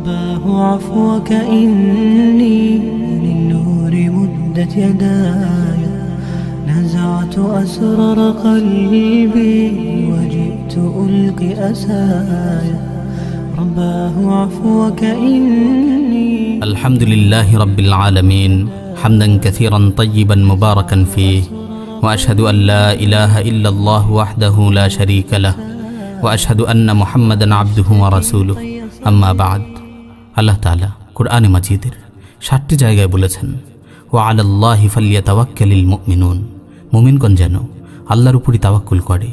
رباه عفوك إني للنور مدت يداي نزعت أسرار قلبي وجئت ألقي أساي رباه عفوك إني. الحمد لله رب العالمين حمدا كثيرا طيبا مباركا فيه وأشهد أن لا إله إلا الله وحده لا شريك له وأشهد أن محمدا عبده ورسوله أما بعد আল্লাহ তাআলা কুরআনে মাজিদের 7টি জায়গায় বলেছেন ওয়া আলাল্লাহি ফালইয়াতাওয়াক্কালিল মুমিনুন, মুমিনগণ যেন আল্লাহর উপরই তাওয়াক্কুল করে।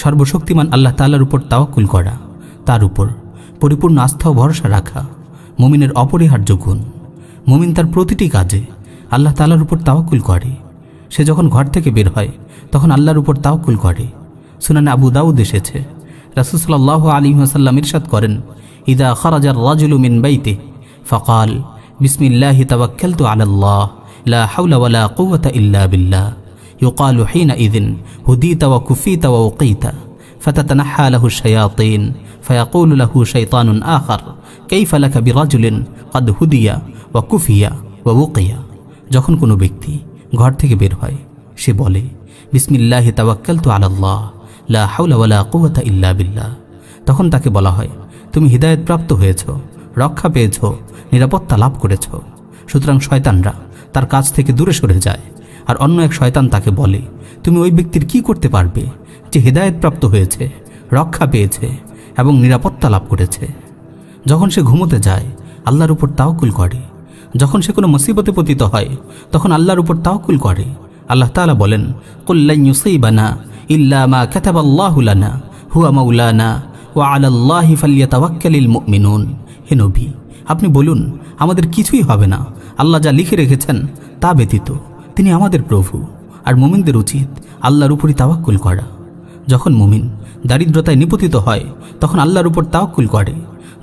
সর্বশক্তিমান আল্লাহ তাআলার উপর তাওয়াক্কুল করা, তার উপর পরিপূর্ণ আস্থা ও ভরসা রাখা মুমিনের অপরিহার্য গুণ। মুমিন তার প্রতিটি কাজে আল্লাহ তাআলার উপর তাওয়াক্কুল করে। সে যখন ঘর থেকে বের হয় তখন আল্লাহর উপর তাওয়াক্কুল করে। সুনানে আবু দাউদ এসেছে, রাসূল সাল্লাল্লাহু আলাইহি ওয়াসাল্লাম ইরশাদ করেন, ইযা খারাজা আর-রাজুলু মিন বাইতিহি ফাকাল বিসমিল্লাহি তাওয়াক্কালতু আলাল্লাহ লা হাওলা ওয়ালা কুওয়াতা ইল্লা বিল্লাহ ইউকালু হিনাইযিন হুদিতা ওয়া কুফিতা ওয়া উকিতা ফাতাতানাহা লাহু আশ-শায়াতিন ফায়াকুলু লাহু শাইতানুন আখার কাইফা লাকা বিরাজুলিন ক্বাদ হুদিয়া ওয়া কুফিয়া ওয়া উকিয়া। যখন কোনো ব্যক্তি ঘর থেকে বের হয় সে বলে বিসমিল্লাহি তাওয়াক্কালতু আলাল্লাহ লা হাওলা ওয়ালা কুওয়াতা ইল্লা বিল্লাহ, তখন তাকে বলা হয় তুমি হিদায়াত প্রাপ্ত হয়েছ, রক্ষা পেয়েছ, নিরাপত্তা লাভ করেছ। সুতরাং শয়তানরা তার কাছ থেকে দূরে সরে যায়। আর অন্য এক শয়তান তাকে বলে তুমি ওই ব্যক্তির কি করতে পারবে যে হিদায়াত প্রাপ্ত হয়েছে, রক্ষা পেয়েছে এবং নিরাপত্তা লাভ করেছে। যখন সে ঘুমোতে যায় আল্লাহর উপর তাওয়াক্কুল করে। যখন সে কোনো মুসিবতে পতিত হয় তখন আল্লাহর উপর তাওয়াক্কুল করে। আল্লাহ তাআলা বলেন কুল লান ইউসিবানা ইল্লা মা কাতাবাল্লাহু লানা হুয়া মাওলানা ওয়া আলাল্লাহি ফালইয়াতাওয়াক্কালিল মুমিনুন। হে নবী, আপনি বলুন আমাদের কিছুই হবে না, আল্লাহ যা লিখে রেখেছেন তা ব্যতীত তিনি আমাদের প্রভু। আর মুমিনদের উচিত আল্লাহর উপরই তাওয়াক্কুল করা। যখন মুমিন দারিদ্রতায় নিপতিত হয় তখন আল্লাহর উপর তাওয়াক্কুল করে।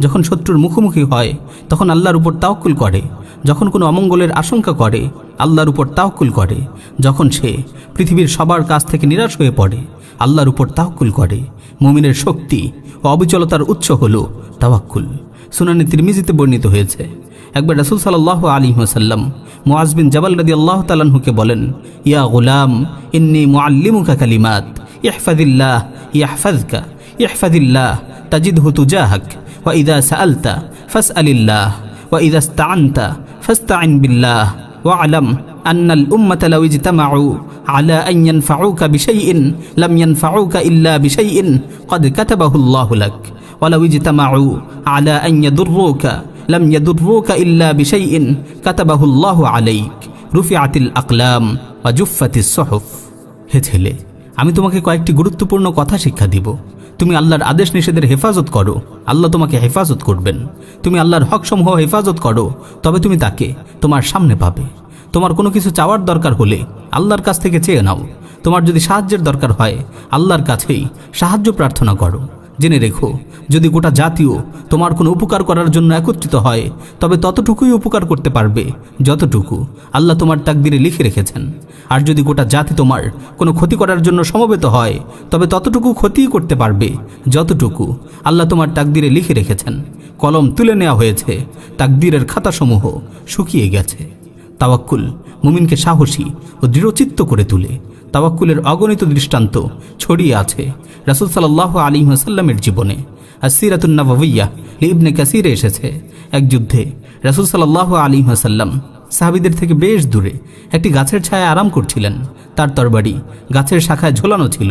যখন শত্রুর মুখোমুখি হয় তখন আল্লাহর উপর তাওয়াক্কুল করে। যখন কোনো অমঙ্গলের আশঙ্কা করে আল্লাহর উপর তাওয়াক্কুল করে। যখন সে পৃথিবীর সবার কাছ থেকে নিরাশ হয়ে পড়ে আল্লাহর উপর তাওয়াক্কুল করে। মুমিনের শক্তি ও অবিচলতার উৎস হলো তাওয়াক্কুল। সুনানে তিরমিজিতে বর্ণিত হয়েছে, একবার রাসূল সাল্লাল্লাহু আলাইহি ওয়াসাল্লাম মুআজ বিন জাবাল রাদিয়াল্লাহু তাআলা আনহুকে বলেন, ইয়া গুলাম ইন্নী মুআল্লিমুকা কালিমাত ইহফাযিল্লাহ ইয়াহফাযকা ইহফাযিল্লাহ তাজিদহু তুজাহাক ওয়া ইযা সাআলতা ফাসআলিল্লাহ ওয়া ইযা ইসতাআনতা ফাস্তাইন বিল্লাহ ওয়া'লাম আন্নাল উম্মাতা লাউ ইজতামাউ আলা আন ইয়ানফাউকা বিশাইইন লাম ইয়ানফাউকা ইল্লা বিশাইইন ক্বাদ কাতাবাহু আল্লাহু লাক ওয়া লাউ ইজতামাউ আলা আন ইয়াদুররুকা লাম ইয়াদুররুকা ইল্লা বিশাইইন কাতাবাহু আল্লাহু আলাইক রুফিআতিল আকলাম ওয়া জুফফাতিস সুহুফ। হে ছেলে, আমি তোমাকে কয়েকটি গুরুত্বপূর্ণ কথা শিক্ষা দিব। তুমি আল্লাহর আদেশ নিষেধের হেফাজত করো, আল্লাহ তোমাকে হেফাজত করবেন। তুমি আল্লাহর হকসমূহ হেফাজত করো, তবে তুমি তাকে তোমার সামনে পাবে। তোমার কোনো কিছু চাওয়ার দরকার হলে আল্লাহর কাছ থেকে চেয়ে নাও। তোমার যদি সাহায্যের দরকার হয় আল্লাহর কাছেই সাহায্য প্রার্থনা করো। জেনে রেখো, যদি গোটা জাতিও তোমার কোনো উপকার করার জন্য একত্রিত হয় তবে ততটুকুই উপকার করতে পারবে যতটুকু আল্লাহ তোমার তাকদিরে লিখে রেখেছেন। আর যদি গোটা জাতি তোমার কোনো ক্ষতি করার জন্য সমবেত হয় তবে ততটুকু ক্ষতিই করতে পারবে যতটুকু আল্লাহ তোমার তাকদিরে লিখে রেখেছেন। কলম তুলে নেওয়া হয়েছে, তাকদিরের খাতাসমূহ শুকিয়ে গেছে। তাওয়াক্কুল মুমিনকে সাহসী ও দৃঢ়চিত্ত করে তোলে। তাওয়াক্কুলের অগণিত দৃষ্টান্ত ছড়িয়ে আছে রাসূল সাল্লাল্লাহু আলাইহি ওয়াসাল্লামের জীবনে। আসসিরাতুন নাবাবিয়্যাহ ইবনে কাসিরে এসেছে, এক যুদ্ধে রাসূল সাল্লাল্লাহু আলাইহি ওয়াসাল্লাম সাহাবীদের থেকে বেশ দূরে একটি গাছের ছায়ায় আরাম করছিলেন। তার তরবারি গাছের শাখায় ঝোলানো ছিল।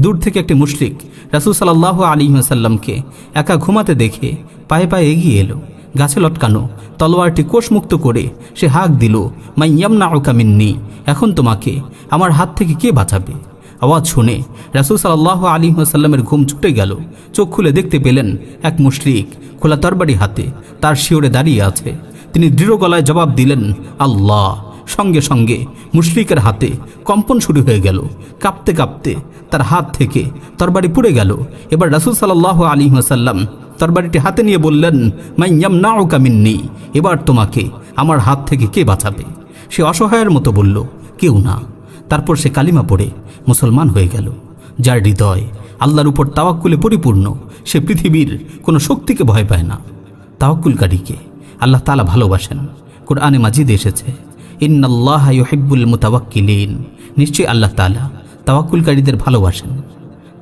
দূর থেকে একটি মুশরিক রাসূল সাল্লাল্লাহু আলাইহি ওয়াসাল্লামকে একা ঘুমাতে দেখে পায়ে পায়ে এগিয়ে এলো। গাছে লটকানো তলোয়ারটি কোষমুক্ত করে সে হাঁক দিল, মান ইয়ামনাউকা মিন্নি, এখন তোমাকে আমার হাত থেকে কে বাঁচাবে? আওয়াজ শুনে রাসূল সাল্লাল্লাহু আলাইহি ওয়াসাল্লামের ঘুম ছুটে গেল। চোখ খুলে দেখতে পেলেন এক মুশরিক খোলা তরবারি হাতে তার শিয়রে দাঁড়িয়ে আছে। তিনি দৃঢ় গলায় জবাব দিলেন, আল্লাহ। সঙ্গে সঙ্গে মুশরিকের হাতে কম্পন শুরু হয়ে গেল। কাঁপতে কাঁপতে তার হাত থেকে তরবারি পুড়ে গেল। এবার রাসূল সাল্লাল্লাহু আলাইহি ওয়াসাল্লাম তরবারিটি হাতে নিয়ে বললেন, মান ইয়ামনাউকা মিন্নি, এবার তোমাকে আমার হাত থেকে কে বাঁচাবে? সে অসহায়ের মতো বলল, কেউ না। তারপর সে কালিমা পড়ে মুসলমান হয়ে গেল। যার হৃদয় আল্লাহর উপর তাওয়াক্কুলে পরিপূর্ণ, সে পৃথিবীর কোনো শক্তিকে ভয় পায় না। তাওয়াক্কুলকারীকে আল্লাহ তাআলা ভালোবাসেন। কুরআনে মাজিদে এসেছে, ইন্নাল্লাহা ইউহিব্বুল মুতাওয়াক্কিলিন, নিশ্চয়ই আল্লাহ তাআলা তাওয়াক্কুলকারীদের ভালোবাসেন।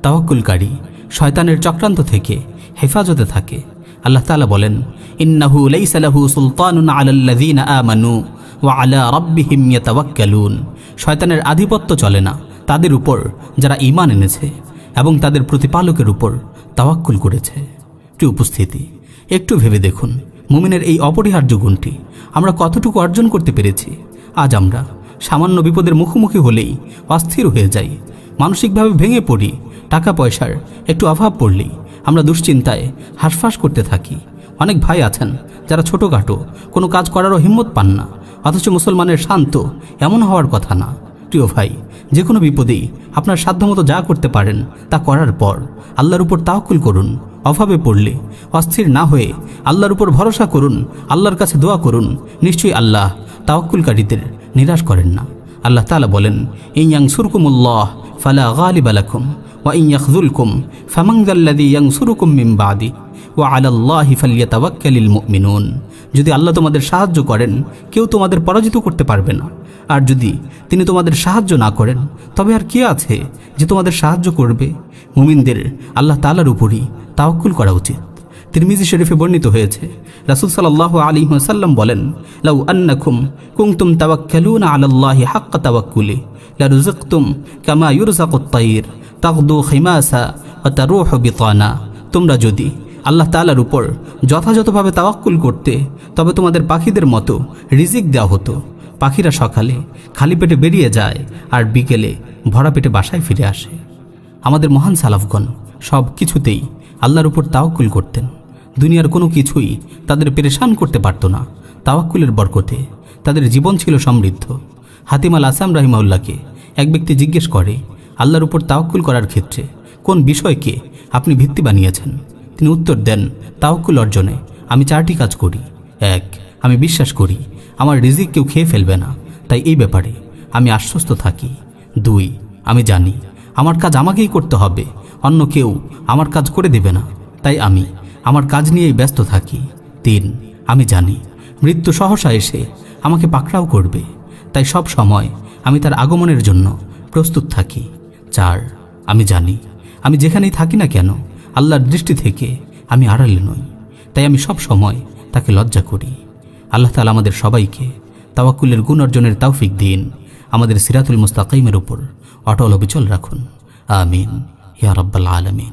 তাওয়াক্কুলকারী শয়তানের চক্রান্ত থেকে হেফাজতে থাকে। আল্লাহ তাআলা বলেন, ইন্নাহু লাইসা লাহু সুলতানুন আলাল্লাযীনা আমানু ওয়া আলা রাব্বিহিম ইয়াতাওয়াক্কালুন, শয়তানের আধিপত্য চলে না তাদের উপর যারা ঈমান এনেছে এবং তাদের প্রতিপালকের উপর তাওয়াক্কুল করেছে। প্রিয় উপস্থিতি, একটু ভেবে দেখুন, মুমিনের এই অপরিহার্য গুণটি আমরা কতটুকু অর্জন করতে পেরেছি। আজ আমরা সামান্য বিপদের মুখোমুখি হলেই অস্থির হয়ে যাই, মানসিকভাবে ভেঙে পড়ি। টাকা পয়সার একটু অভাব পড়লেই আমরা দুশ্চিন্তায় হাঁসফাঁস করতে থাকি। অনেক ভাই আছেন যারা ছোটোখাটো কোনো কাজ করারও হিম্মত পান না, অথচ মুসলমানের শান্ত এমন হওয়ার কথা না। প্রিয় ভাই, যে কোনো বিপদেই আপনার সাধ্যমতো যা করতে পারেন তা করার পর আল্লাহর উপর তাওয়াক্কুল করুন। অভাবে পড়লে অস্থির না হয়ে আল্লাহর উপর ভরসা করুন, আল্লাহর কাছে দোয়া করুন। নিশ্চয়ই আল্লাহ তাওয়াক্কুলকারীদের নিরাশ করেন না। আল্লাহ তাআলা বলেন, ইন ইয়ানসুরকুমুল্লাহ ফালা গালিবা লাকুম ওয়া ইন ইয়াখযুলকুম ফামান যাল্লাযী ইয়ানসুরুকুম মিন বাদি ওয়া আলাল্লাহি ফালইয়াতাওয়াক্কালিল মুমিনুন। যদি আল্লাহ তোমাদের সাহায্য করেন, কেউ তোমাদের পরাজিত করতে পারবে না। আর যদি তিনি তোমাদের সাহায্য না করেন, তবে আর কে আছে যে তোমাদের সাহায্য করবে? মুমিনদের আল্লাহ তাআলার উপরই তাওয়াক্কুল করা উচিত। তিরমিজি শরীফে বর্ণিত হয়েছে, রাসূল সাল্লাল্লাহু আলাইহি ওয়াসাল্লাম বলেন, লাউ আন্নাকুম কুনতুম তাওয়াক্কালুনা আলাল্লাহি হাক্কা তাওয়াক্কুলি লারুযিকতুম কামা ইউরযাকুত তায়র তাগদু খিমাসা ওয়া তারুহু বিতানা। তোমরা যদি আল্লাহ তাআলার উপর যথাযথভাবে তাওয়াক্কুল করতে, তবে তোমাদের পাখিদের মতো রিজিক দেওয়া হতো। পাখিরা সকালে খালি পেটে বেরিয়ে যায় আর বিকেলে ভরা পেটে বাসায় ফিরে আসে। আমাদের মহান সালাফগণ সব কিছুতেই আল্লাহর উপর তাওয়াক্কুল করতেন। দুনিয়ার কোনো কিছুই তাদের পেরেশান করতে পারত না। তাওয়াক্কুলের বরকতে তাদের জীবন ছিল সমৃদ্ধ। হাতিম আল আসাম রাহিমাহুল্লাহকে এক ব্যক্তি জিজ্ঞেস করে, আল্লাহর উপর তাওয়াক্কুল করার ক্ষেত্রে কোন বিষয়কে আপনি ভিত্তি বানিয়েছেন? তিনি উত্তর দেন, তাওয়াক্কুল অর্জনে আমি 4টি কাজ করি। 1, আমি বিশ্বাস করি আমার রিজিক কেউ খেয়ে ফেলবে না, তাই এই ব্যাপারে আমি আশ্বস্ত থাকি। 2, আমি জানি আমার কাজ আমাকেই করতে হবে, অন্য কেউ আমার কাজ করে দেবে না, তাই আমি আমার কাজ নিয়েই ব্যস্ত থাকি। 3, আমি জানি মৃত্যু সহসা এসে আমাকে পাকড়াও করবে, তাই সব সময় আমি তার আগমনের জন্য প্রস্তুত থাকি। 4, আমি জানি আমি যেখানেই থাকি না কেন আল্লাহর দৃষ্টি থেকে আমি আড়ালে নই, তাই আমি সব সময় তাকে লজ্জা করি। আল্লাহ তাআলা আমাদের সবাইকে তাওয়াক্কুলের গুণ অর্জনের তৌফিক দিন, আমাদের সিরাতুল মুস্তাকিমের উপর অটল অবিচল রাখুন। আমিন ইয়া রাব্বাল আলামিন।